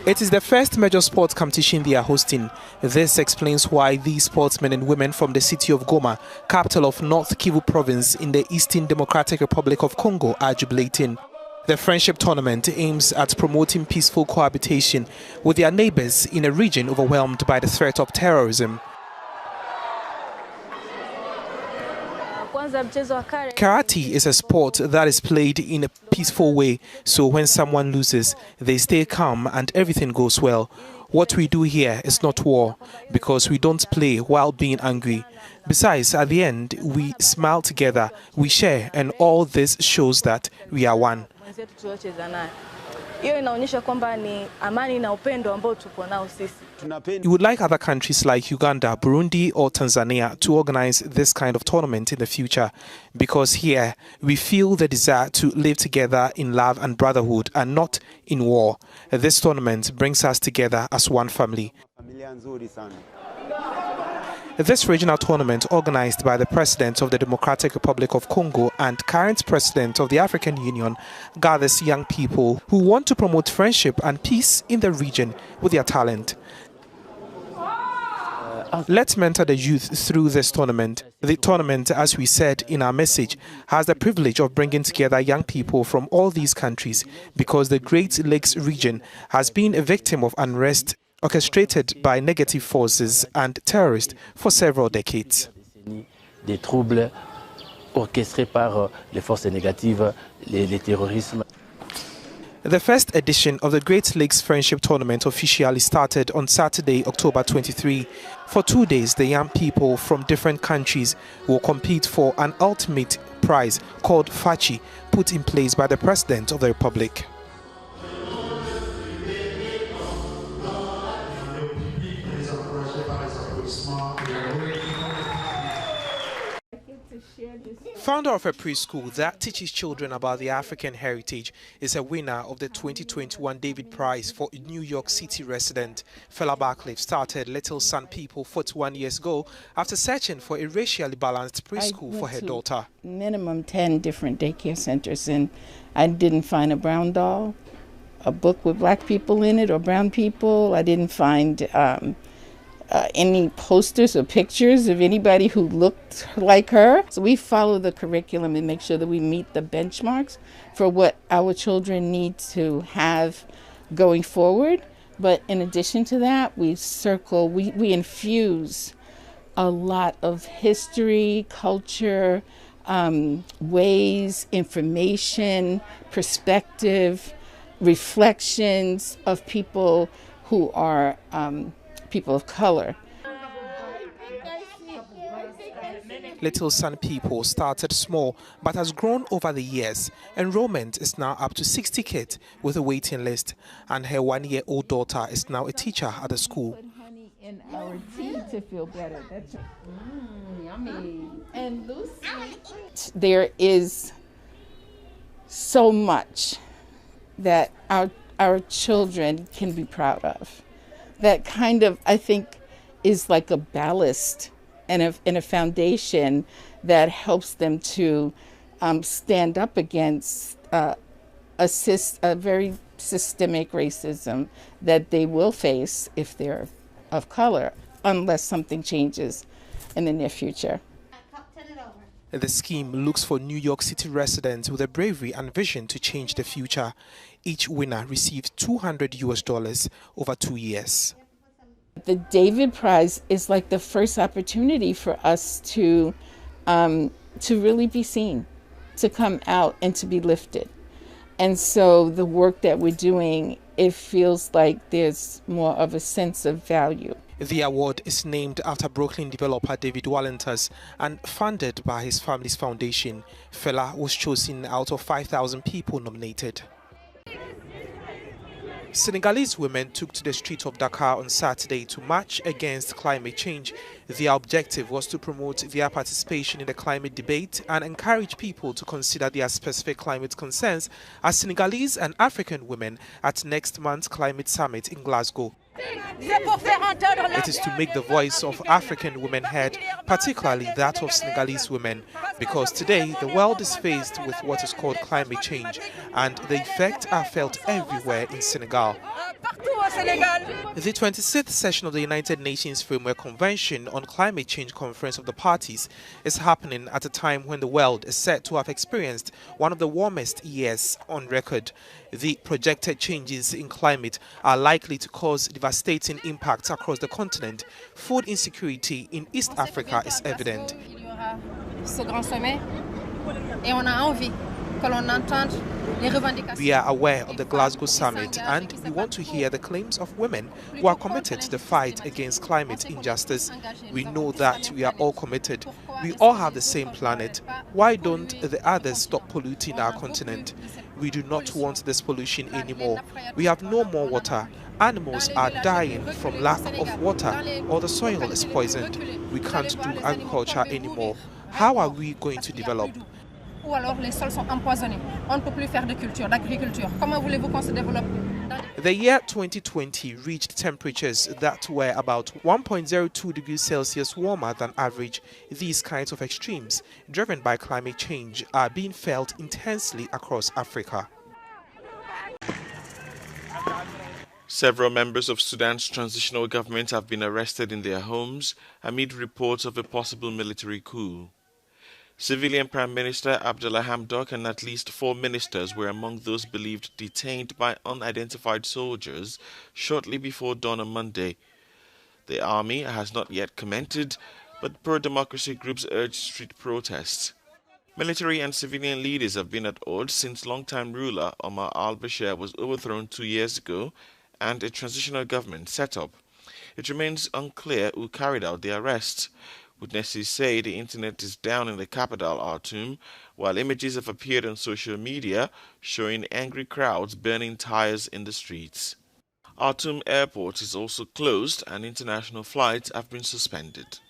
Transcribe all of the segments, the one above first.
It is the first major sports competition they are hosting. This explains why these sportsmen and women from the city of Goma, capital of North Kivu province in the Eastern Democratic Republic of Congo, are jubilating. The friendship tournament aims at promoting peaceful cohabitation with their neighbors in a region overwhelmed by the threat of terrorism. Karate is a sport that is played in a peaceful way, so when someone loses, they stay calm and everything goes well. What we do here is not war, because we don't play while being angry. Besides, at the end, we smile together, we share, and all this shows that we are one. We would like other countries like Uganda, Burundi or Tanzania to organize this kind of tournament in the future, because here we feel the desire to live together in love and brotherhood and not in war. This tournament brings us together as one family. This regional tournament, organized by the President of the Democratic Republic of Congo and current President of the African Union, gathers young people who want to promote friendship and peace in the region with their talent. Let's mentor the youth through this tournament. The tournament, as we said in our message, has the privilege of bringing together young people from all these countries because the Great Lakes region has been a victim of unrest orchestrated by negative forces and terrorists for several decades. Des troubles orchestrés par les forces négatives, les terrorismes. The first edition of the Great Lakes Friendship Tournament officially started on Saturday, October 23. For 2 days, the young people from different countries will compete for an ultimate prize called Fachi, put in place by the President of the Republic. Founder of a preschool that teaches children about the African heritage is a winner of the 2021 David Prize for New York City resident. Fela Barcliff started Little Sun People 41 years ago after searching for a racially balanced preschool for her daughter. Minimum 10 different daycare centers, and I didn't find a brown doll, a book with black people in it or brown people. I didn't find any posters or pictures of anybody who looked like her. So we follow the curriculum and make sure that we meet the benchmarks for what our children need to have going forward. But in addition to that, we infuse a lot of history, culture, ways, information, perspective, reflections of people who are people of color. Little Sun People started small but has grown over the years. Enrollment is now up to 60 kids with a waiting list, and her 1-year-old daughter is now a teacher at the school. Honey in our tea to feel better. That's yummy. And Lucy. There is so much that our children can be proud of. That kind of, I think, is like a ballast and a foundation that helps them to stand up against a very systemic racism that they will face if they're of color, unless something changes in the near future. The scheme looks for New York City residents with the bravery and vision to change the future. Each winner receives $200 over 2 years. The David Prize is like the first opportunity for us to really be seen, to come out and to be lifted. And so the work that we're doing, it feels like there's more of a sense of value. The award is named after Brooklyn developer David Wallentas and funded by his family's foundation. Fela was chosen out of 5,000 people nominated. Senegalese women took to the streets of Dakar on Saturday to march against climate change. Their objective was to promote their participation in the climate debate and encourage people to consider their specific climate concerns as Senegalese and African women at next month's climate summit in Glasgow. It is to make the voice of African women heard, particularly that of Senegalese women, because today the world is faced with what is called climate change, and the effects are felt everywhere in Senegal. The 26th session of the United Nations Framework Convention on Climate Change Conference of the Parties is happening at a time when the world is said to have experienced one of the warmest years on record. The projected changes in climate are likely to cause devastating impacts across the continent. Food insecurity in East Africa is evident. We are aware of the Glasgow summit, and we want to hear the claims of women who are committed to the fight against climate injustice. We know that we are all committed. We all have the same planet. Why don't the others stop polluting our continent? We do not want this pollution anymore. We have no more water. Animals are dying from lack of water, or the soil is poisoned. We can't do agriculture anymore. How are we going to develop? Ou alors les sols sont empoisonnés. On ne peut plus faire de culture, d'agriculture. Comment voulez-vous qu'on se développe? The year 2020 reached temperatures that were about 1.02 degrees Celsius warmer than average. These kinds of extremes, driven by climate change, are being felt intensely across Africa. Several members of Sudan's transitional government have been arrested in their homes amid reports of a possible military coup. Civilian Prime Minister Abdullah Hamdok and at least 4 ministers were among those believed detained by unidentified soldiers shortly before dawn on Monday. The army has not yet commented, but pro-democracy groups urge street protests. Military and civilian leaders have been at odds since longtime ruler Omar al-Bashir was overthrown 2 years ago and a transitional government set up. It remains unclear who carried out the arrests. Witnesses say the internet is down in the capital, Khartoum, while images have appeared on social media showing angry crowds burning tires in the streets. Khartoum Airport is also closed and international flights have been suspended.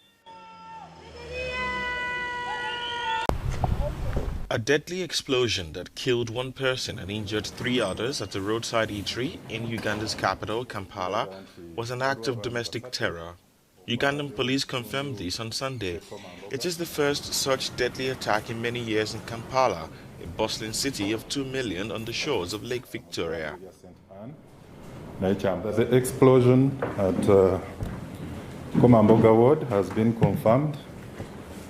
A deadly explosion that killed 1 person and injured 3 others at a roadside eatery in Uganda's capital, Kampala, was an act of domestic terror. Ugandan police confirmed this on Sunday. It is the first such deadly attack in many years in Kampala, a bustling city of 2 million on the shores of Lake Victoria. The explosion at Komamboga Ward has been confirmed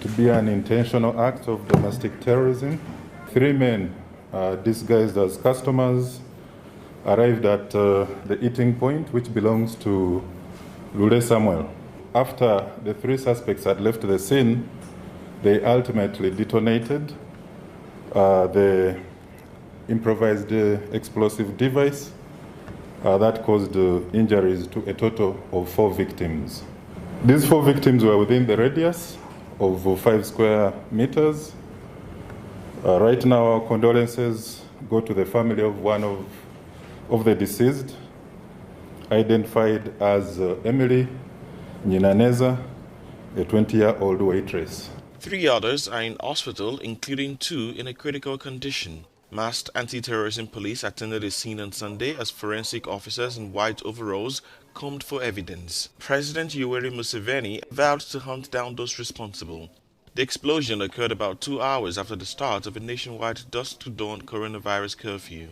to be an intentional act of domestic terrorism. 3 men disguised as customers arrived at the eating point, which belongs to Lule Samuel. After the 3 suspects had left the scene, they ultimately detonated the improvised explosive device that caused injuries to a total of 4 victims. These 4 victims were within the radius of 5 square meters. Right now, our condolences go to the family of one of the deceased, identified as Emily Nyinaneza, a 20-year-old waitress. 3 others are in hospital, including 2 in a critical condition. Masked anti-terrorism police attended the scene on Sunday as forensic officers in white overalls combed for evidence. President Yoweri Museveni vowed to hunt down those responsible. The explosion occurred about 2 hours after the start of a nationwide dusk-to-dawn coronavirus curfew.